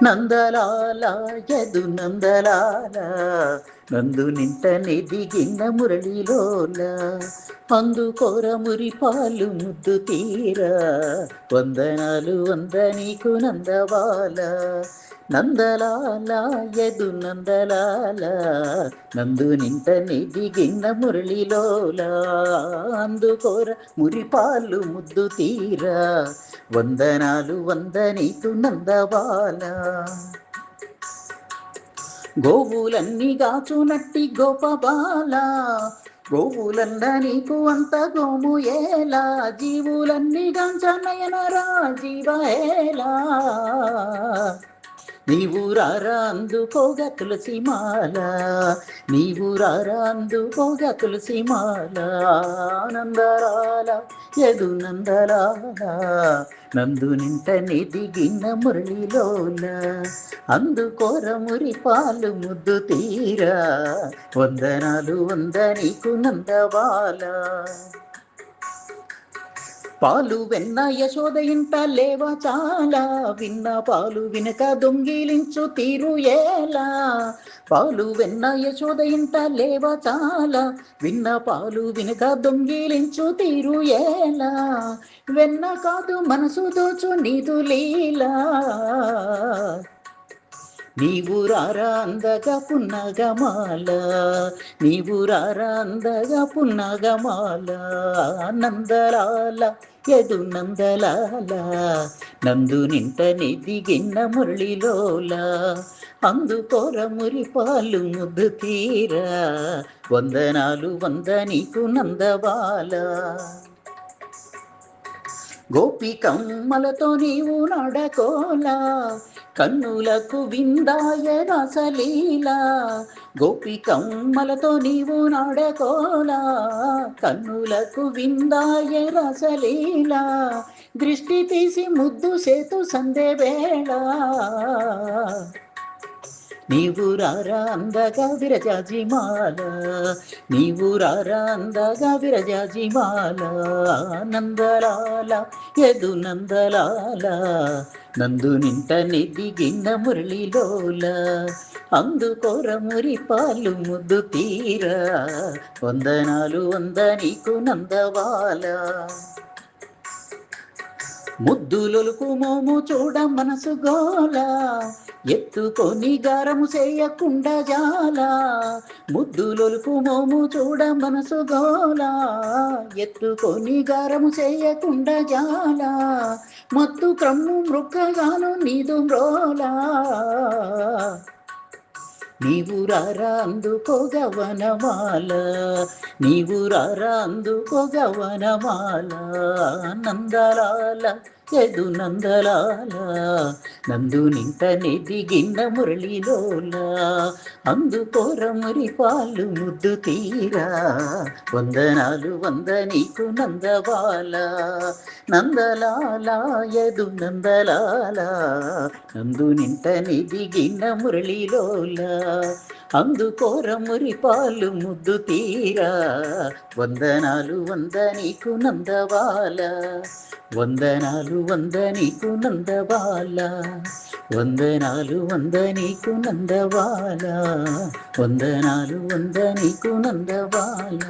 నందలాల యదు నందలాల నందు నింట నెదిగిన మురళిలోల అందుకోర మురిపాలు ముద్దు తీరా వందనాలు నీకు నందబాల నందలాల యదు నందలాల నందు నింట నెదిగిన మురళిలోల అందుకోర మురిపాలు ముద్దు తీరా వందనాలు నీకు నందబాల గోవులన్నీ గాచునట్టి గోపబాల గోవులన్న నీకు అంత గోము ఏలా జీవులన్నీ గాంచనయనరా జీవహేలా నీవు రారా అందుకోగా తులసి మాల నీవు రారా అందుకోగా తులసి మాల నందలాల యదు నందలాల నందు నింట నెదిగిన మురళిలోల అందుకోర మురిపాలు ముద్దు తీరా వందనాలు నీకు నందబాల పాలు వెన్న యశోద ఇంట లేవా చాలా విన్న పాలు వినక దొంగిలించు తీరు ఏలా పాలు వెన్న యశోద ఇంట లేవా చాలా విన్న పాలు వినక దొంగిలించు తీరు ఏలా వెన్న కాదు మనసు దోచు నీదు లీలా నీవు రారా అందగా పున్నగమాల నీవు రారా అందగా పున్నగమాల నందలాల యదు నందలాల నందు నింట నెదిగిన మురళిలోల అందుకోర మురిపాలు ముద్దు తీరా వందనాలు నీకు నందబాల గోపికమ్మలతో నీవు నడకోలా కన్నులకు విందాయ రసలీలా గోపికమ్మలతో నీవు నడకోలా కన్నులకు విందాయ రసలీలా దృష్టి తీసి ముద్దు సేతు సందే వేళ నీవు రారా అందగా విరజాజిమాల నీవు రారా అందగా విరజాజిమాల నందలాల యదు నందలాల నందు నింట నెదిగిన మురళిలోల అందుకోర మురిపాలు ముద్దు తీరా వందనాలు నీకు నందబాల ముద్దులొలుకు మోము చూడ మనసు గోల ఎత్తుకొని గారము చేయకుండా జాల ముద్దులొలుకు మోము చూడ మనసు గోల ఎత్తుకొని గారము చేయకుండా జాల మత్తు క్రమ్ము మృక్కగాను నీదు మ్రోలా నీవు రారా అందుకోగా వనమాల నీవు రారా అందుకోగా వనమాల నందలాల యదు నందలాల నందు నింట నెదిగిన మురళిలోల అందుకోర మురిపాలు ముద్దు తీరా వందనాలు నీకు నందబాల నందలాల యదు నందలాల నందు నింట నెదిగిన మురళిలోల అందుకోర మురిపాలు ముద్దు తీరా వందనాలు నీకు నందబాల వందనాలు నీకు నందబాల వందనాలు నీకు నందబాల వందనాలు నీకు నందబాల